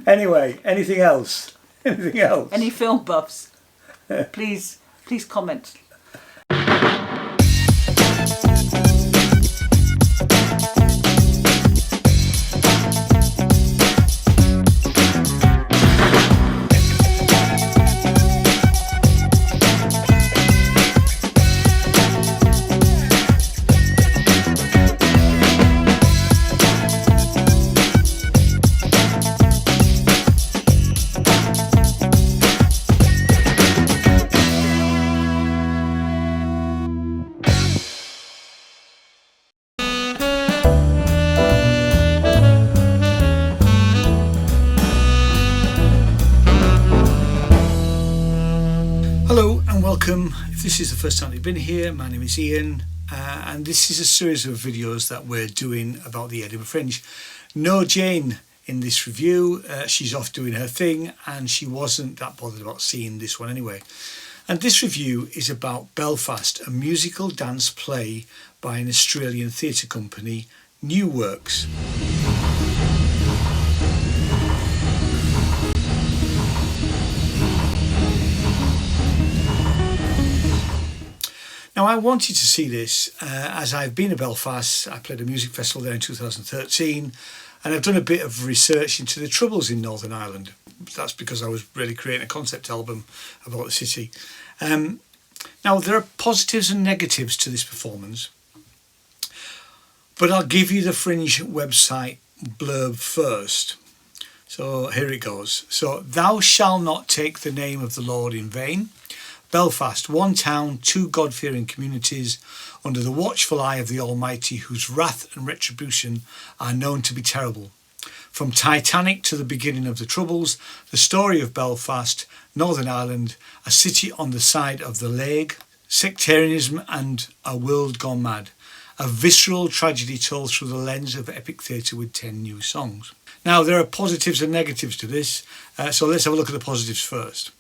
Anyway, anything else? Anything else? Any film buffs? Please comment. Hello and welcome. If this is the first time you've been here, my name is Ian and this is a series of videos that we're doing about the Edinburgh Fringe. No Jane in this review, she's off doing her thing and she wasn't that bothered about seeing this one anyway. And this review is about Belfast, a musical dance play by an Australian theatre company, New Works. Now I wanted to see this as I've been to Belfast. I played a music festival there in 2013 and I've done a bit of research into the troubles in Northern Ireland. That's because I was really creating a concept album about the city. Now there are positives and negatives to this performance, but I'll give you the Fringe website blurb first. So here it goes. So, thou shalt not take the name of the Lord in vain. Belfast, one town, two God-fearing communities under the watchful eye of the Almighty, whose wrath and retribution are known to be terrible. From Titanic to the beginning of the Troubles, the story of Belfast, Northern Ireland, a city on the side of the Lagan, sectarianism and a world gone mad. A visceral tragedy told through the lens of epic theatre with 10 new songs. Now, there are positives and negatives to this, so let's have a look at the positives first.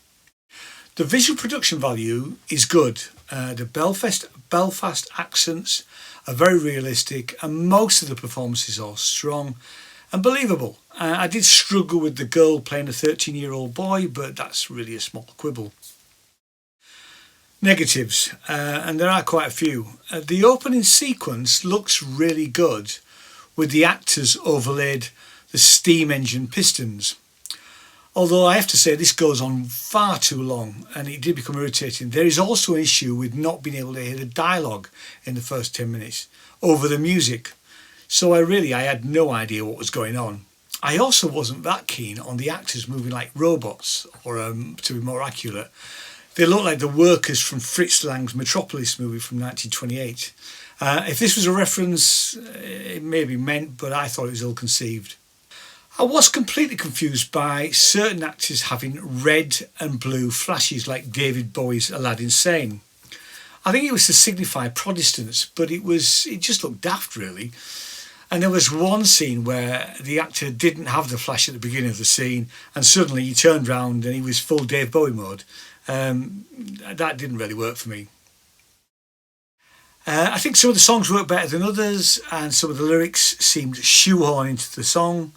The visual production value is good. The Belfast accents are very realistic and most of the performances are strong and believable. I did struggle with the girl playing a 13-year-old boy, but that's really a small quibble. Negatives, and there are quite a few. The opening sequence looks really good with the actors overlaid the steam engine pistons. Although I have to say this goes on far too long and it did become irritating. There is also an issue with not being able to hear the dialogue in the first 10 minutes over the music. So I had no idea what was going on. I also wasn't that keen on the actors moving like robots, or to be more accurate, they look like the workers from Fritz Lang's Metropolis movie from 1928. If this was a reference, it may be meant, but I thought it was ill-conceived. I was completely confused by certain actors having red and blue flashes like David Bowie's Aladdin Sane. I think it was to signify Protestants, but it just looked daft really. And there was one scene where the actor didn't have the flash at the beginning of the scene and suddenly he turned round and he was full Dave Bowie mode. That didn't really work for me. I think some of the songs worked better than others and some of the lyrics seemed shoehorned into the song.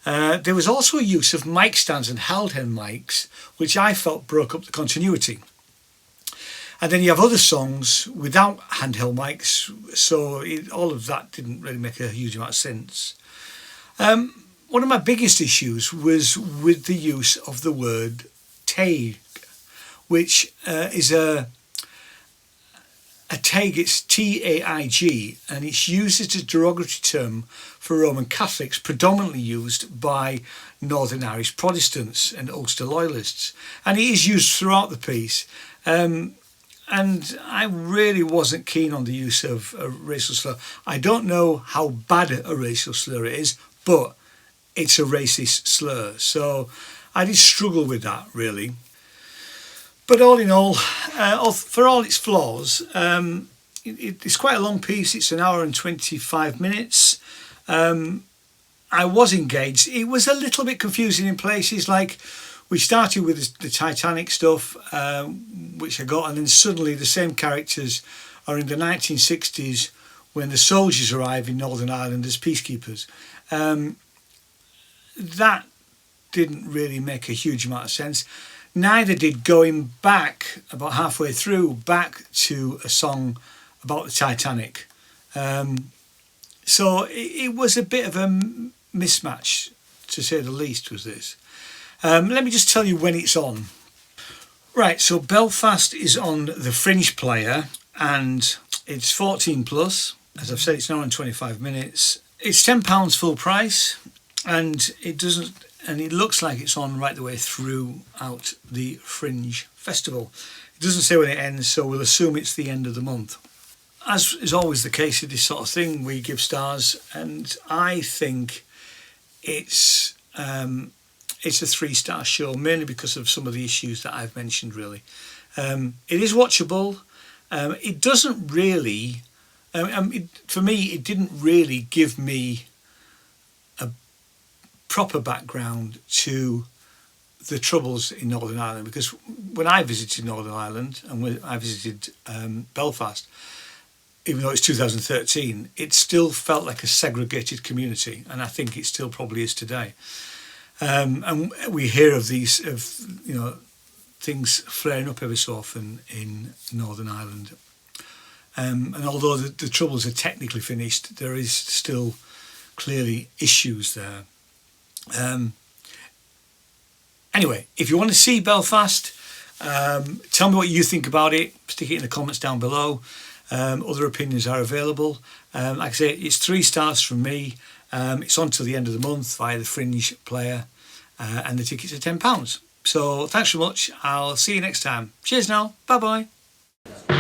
There was also a use of mic stands and handheld mics, which I felt broke up the continuity. And then you have other songs without handheld mics, so all of that didn't really make a huge amount of sense. One of my biggest issues was with the use of the word taig, which is a taig, it's T-A-I-G, and it's used as a derogatory term for Roman Catholics, predominantly used by Northern Irish Protestants and Ulster Loyalists. And it is used throughout the piece. And I really wasn't keen on the use of a racial slur. I don't know how bad a racial slur it is, but it's a racist slur. So I did struggle with that, really. But all in all, for all its flaws, it's quite a long piece. It's an hour and 25 minutes. I was engaged. It was a little bit confusing in places. Like we started with the Titanic stuff, which I got, and then suddenly the same characters are in the 1960s when the soldiers arrive in Northern Ireland as peacekeepers. That didn't really make a huge amount of sense. Neither did going back, about halfway through, back to a song about the Titanic. So it was a bit of a mismatch, to say the least, was this. Let me just tell you when it's on. Right, so Belfast is on the Fringe player, and it's 14 plus. As I've said, it's now on 25 minutes. It's £10 full price, and it looks like it's on right the way throughout the Fringe festival. It doesn't say when it ends, so we'll assume it's the end of the month. As is always the case with this sort of thing, we give stars, and I think it's a 3-star show, mainly because of some of the issues that I've mentioned, really. It is watchable. It doesn't really, for me, it didn't really give me a proper background to the troubles in Northern Ireland, because when I visited Northern Ireland and when I visited Belfast, even though it's 2013, it still felt like a segregated community, and I think it still probably is today. And we hear of these, things flaring up every so often in Northern Ireland. And although the troubles are technically finished, there is still clearly issues there. Anyway, if you want to see Belfast, tell me what you think about it. Stick it in the comments down below. Other opinions are available. Like I say, it's 3 stars from me. It's on till the end of the month via the Fringe player, and the tickets are £10. So thanks so much. I'll see you next time. Cheers now. Bye bye.